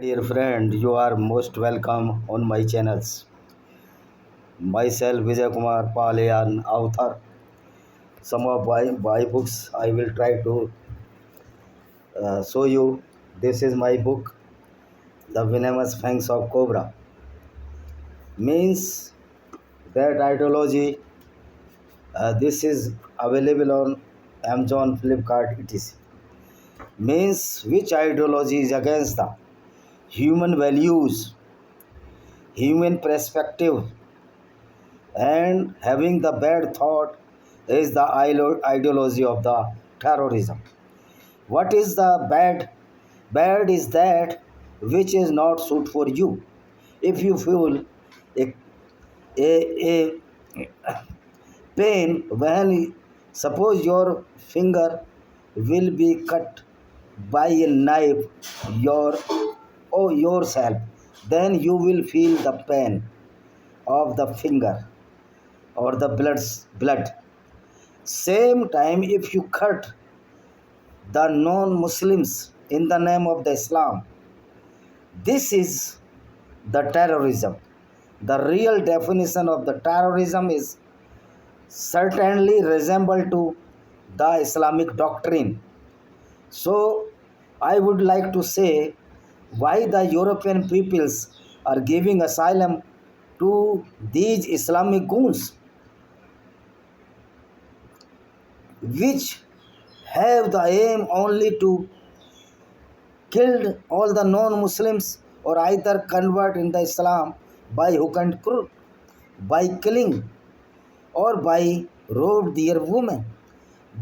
Dear friend, you are most welcome on my channels. Myself, Vijay Kumar Pal, an author. Some of my books I will try to show you. This is my book, The Venomous Fangs of Cobra. Means that ideology, this is available on Amazon, Flipkart, etc. Means which ideology is against the human values, human perspective, and having the bad thought is the ideology of the terrorism. What is the bad? Bad is that which is not suit for you. If you feel a, a pain when suppose your finger will be cut by a knife your or yourself, then you will feel the pain of the finger or the blood. Same time, if you cut the non-Muslims in the name of the Islam, this is the terrorism. The real definition of the terrorism is certainly resemble to the Islamic doctrine. So I would like to say why the European peoples are giving asylum to these Islamic goons, which have the aim only to kill all the non-Muslims or either convert in the Islam by hook and crook, by killing or by rob their women.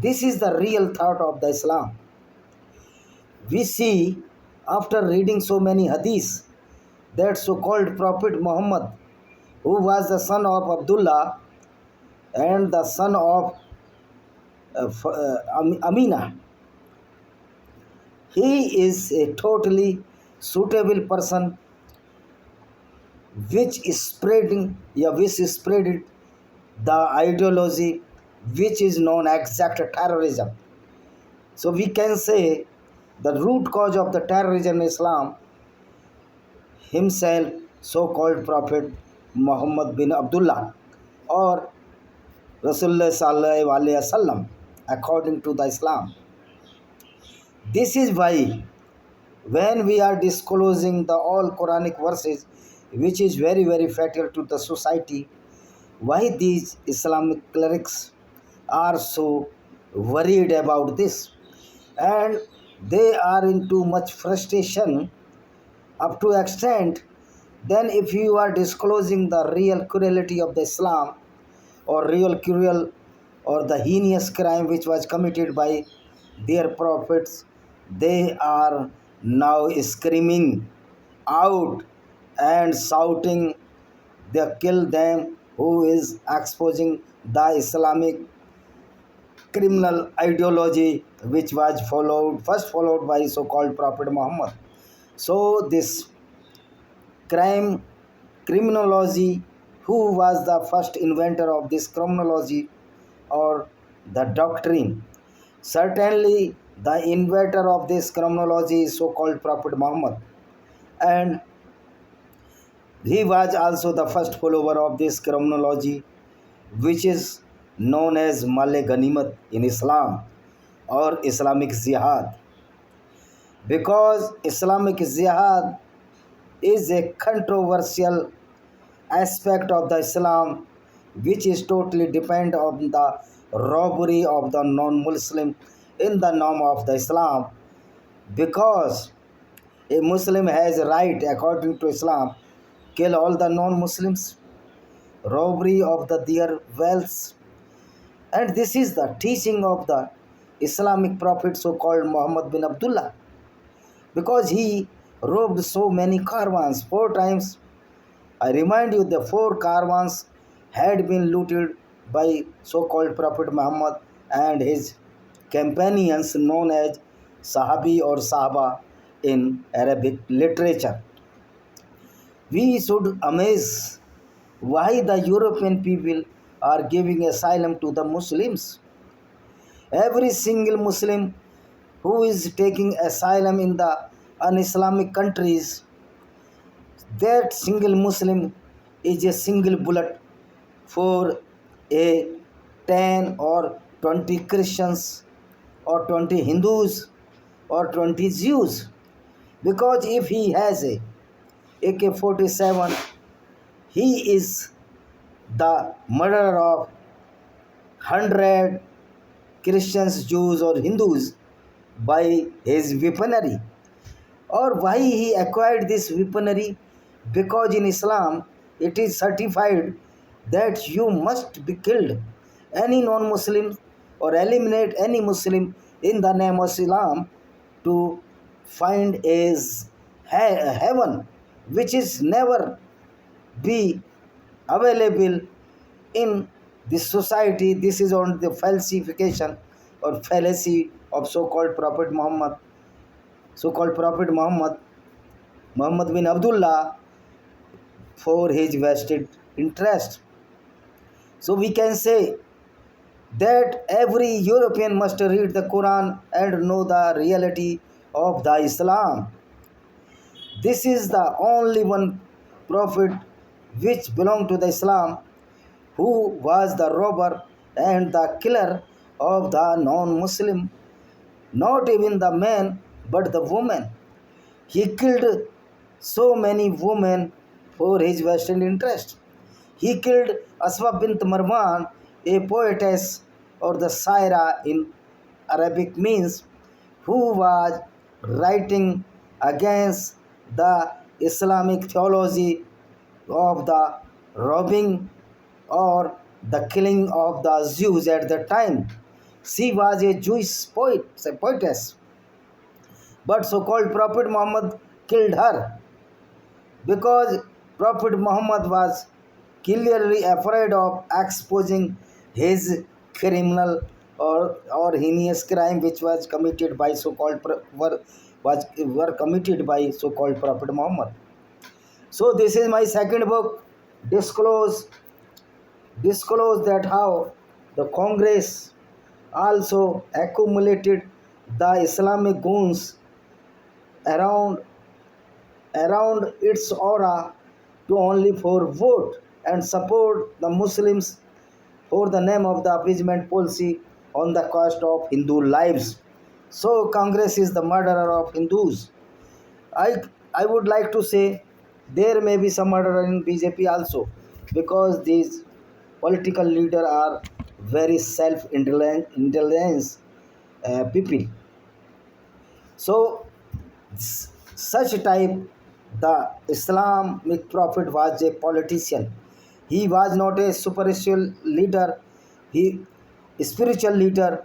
This is the real thought of the Islam. We see after reading so many hadiths that so-called Prophet Muhammad, who was the son of Abdullah and the son of Amina, he is a totally suitable person which is spreading the ideology which is known as exact terrorism. So we can say the root cause of the terrorism in Islam himself, so-called Prophet Muhammad bin Abdullah or Rasulullah Sallallahu Alaihi Wasallam, according to the Islam. This is why when we are disclosing the all Quranic verses, which is very fatal to the society, why these Islamic clerics are so worried about this, and they are into much frustration up to extent. Then if you are disclosing the real cruelty of the Islam or real cruel or the heinous crime which was committed by their prophets, they are now screaming out and shouting they kill them who is exposing the Islamic criminal ideology which was first followed by so-called Prophet Muhammad. So this criminology, who was the first inventor of this criminology or the doctrine? Certainly the inventor of this criminology is so-called Prophet Muhammad, and he was also the first follower of this criminology which is known as Male Ganimat in Islam or Islamic Jihad, because Islamic Jihad is a controversial aspect of the Islam which is totally dependent on the robbery of the non-Muslim in the name of the Islam, because a Muslim has a right according to Islam kill all the non-Muslims, robbery of their wealth, and this is the teaching of the Islamic prophet so-called Muhammad bin Abdullah, because he robbed so many caravans 4 times. I remind you the 4 caravans had been looted by so-called Prophet Muhammad and his companions known as Sahabi or Sahaba in Arabic literature. We should amaze why the European people are giving asylum to the Muslims. Every single Muslim who is taking asylum in the un-Islamic countries, that single Muslim is a single bullet for a 10 or 20 Christians or 20 Hindus or 20 Jews. Because if he has a AK-47, he is the murderer of 100 Christians, Jews, or Hindus by his weaponry. Or why he acquired this weaponry? Because in Islam it is certified that you must be killed any non-Muslim or eliminate any Muslim in the name of Islam to find is heaven, which is never be available in this society. This is on the falsification or fallacy of so-called Prophet Muhammad, Muhammad bin Abdullah, for his vested interest. So we can say that every European must read the Quran and know the reality of the Islam. This is the only one prophet which belonged to the Islam who was the robber and the killer of the non-Muslim, not even the man but the woman. He killed so many women for his vested interest. He killed Aswa bint Marwan, a poetess or the Saira in Arabic means, who was writing against the Islamic theology of the robbing or the killing of the Jews at the time. She was a Jewish poetess, but so-called Prophet Muhammad killed her because Prophet Muhammad was clearly afraid of exposing his criminal or heinous crime which was committed by were committed by so-called Prophet Muhammad. So this is my second book, disclose that how the Congress also accumulated the Islamic goons around its aura to only for vote and support the Muslims for the name of the appeasement policy on the cost of Hindu lives. So Congress is the murderer of Hindus. I I would like to say there may be some murder in BJP also, because these political leaders are very self-indulgent people. So such type, the Islamic prophet was a politician. He was not a spiritual leader. He spiritual leader.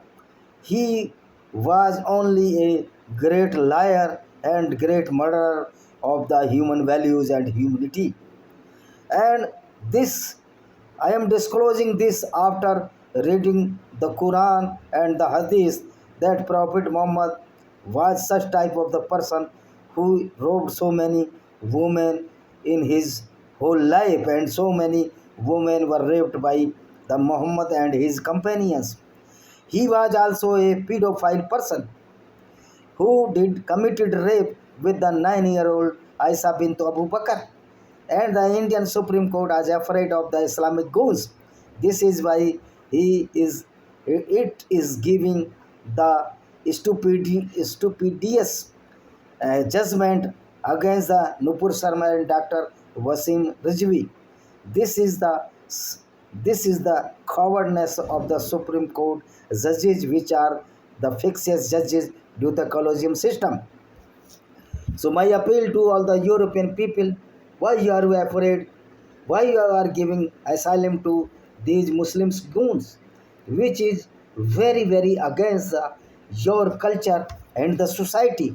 He was only a great liar and great murderer of the human values and humanity. And this, I am disclosing this after reading the Quran and the Hadith, that Prophet Muhammad was such type of the person who robbed so many women in his whole life, and so many women were raped by the Muhammad and his companions. He was also a pedophile person who did committed rape with the 9-year-old Aisha bint Abu Bakr, and the Indian Supreme Court is afraid of the Islamic goons. This is why it is giving the stupendous judgment against the Nupur Sharma and Dr. Wasim Rizvi. This is the this is the cowardness of the Supreme Court judges, which are the fictitious judges due to the collegium system. So my appeal to all the European people: why you are afraid? Why you are giving asylum to these Muslims goons, which is very against your culture and the society.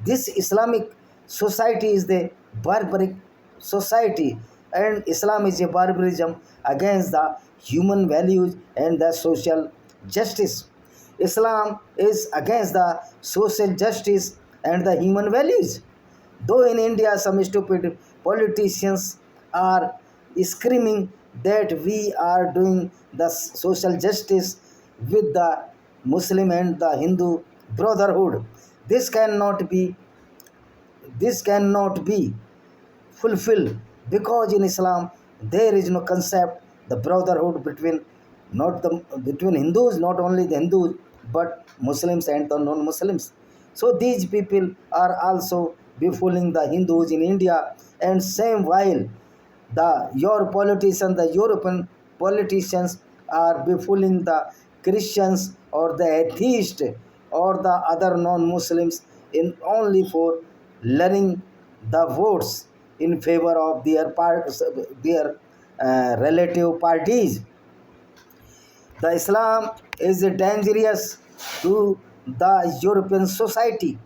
This Islamic society is the barbaric society, and Islam is a barbarism against the human values and the social justice. Islam is against the social justice and the human values. Though in India some stupid politicians are screaming that we are doing the social justice with the Muslim and the Hindu brotherhood. This cannot be fulfilled, because in Islam there is no concept the brotherhood between, not the between Hindus, not only the Hindus but Muslims and the non-Muslims. So these people are also befooling the Hindus in India, and same while the European politicians are befooling the Christians or the atheist or the other non-Muslims in only for learning the votes in favor of their relative parties. The Islam is dangerous to the European society.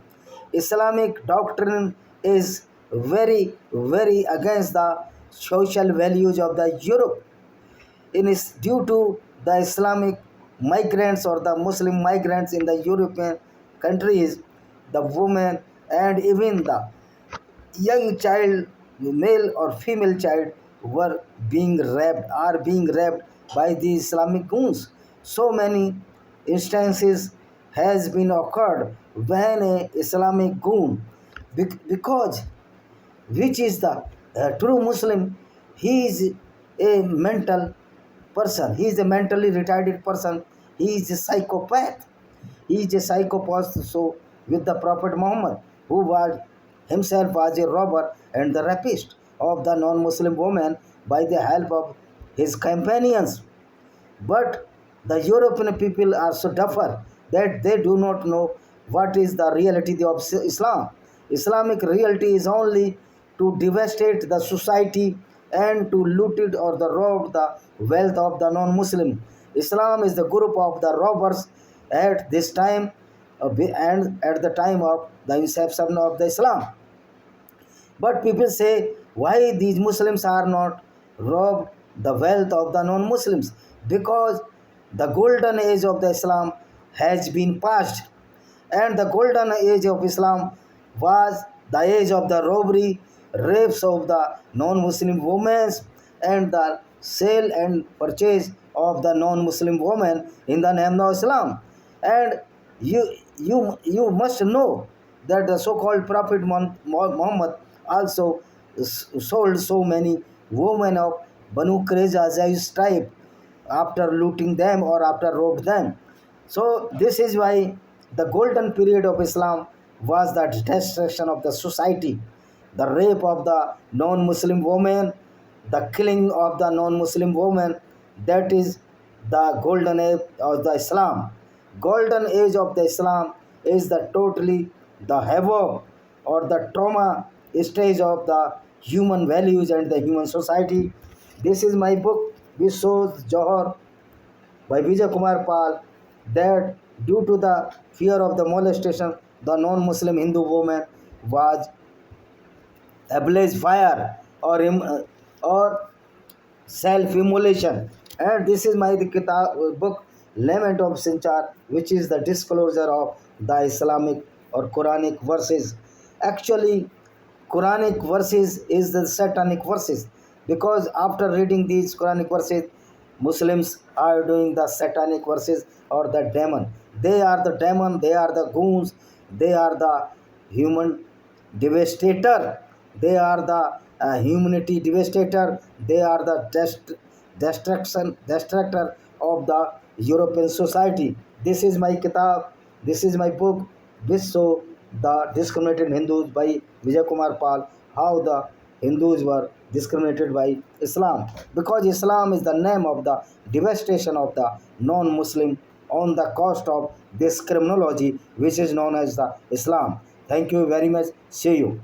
Islamic doctrine is very against the social values of the Europe. In is due to the Islamic migrants or the Muslim migrants in the European countries, the women and even the young child, male or female child, are being raped by the Islamic goons. So many instances has been occurred when a Islamic goon, because which is the true Muslim, he is a mental person, he is a mentally retarded person, he is a psychopath. He is a psychopath. So with the Prophet Muhammad, who was himself was a robber and the rapist of the non-Muslim woman by the help of his companions. But the European people are so duffer that they do not know what is the reality of Islam. Islamic reality is only to devastate the society and to loot it or the rob the wealth of the non-Muslim. Islam is the group of the robbers at this time, and at the time of the inception of the Islam. But people say, why these Muslims are not robbed the wealth of the non-Muslims? Because the golden age of the Islam has been passed, and the golden age of Islam was the age of the robbery, rapes of the non-Muslim women, and the sale and purchase of the non-Muslim woman in the name of Islam. And you must know that the so-called Prophet Muhammad also sold so many women of Banu Qurayza's tribe after looting them or after robbed them. So this is why the golden period of Islam was the destruction of the society, the rape of the non-Muslim woman, the killing of the non-Muslim woman. That is the golden age of the Islam. Golden age of the Islam is the totally the havoc or the trauma stage of the human values and the human society. This is my book, which shows Johor by Vijay Kumar Pal, that due to the fear of the molestation, the non-Muslim Hindu woman was ablaze fire or self-immolation. And this is my book Lament of Sinchar, which is the disclosure of the Islamic or Quranic verses. Actually, Quranic verses is the satanic verses, because after reading these Quranic verses, Muslims are doing the satanic verses or the demon. They are the demon, they are the goons, they are the human devastator, they are the humanity devastator, they are the destructor of the European society. This is my kitab, this is my book, which show the discriminated Hindus by Vijay Kumar Pal, how the Hindus were discriminated by Islam, because Islam is the name of the devastation of the non-Muslim on the cost of this criminology which is known as the Islam. Thank you very much. See you.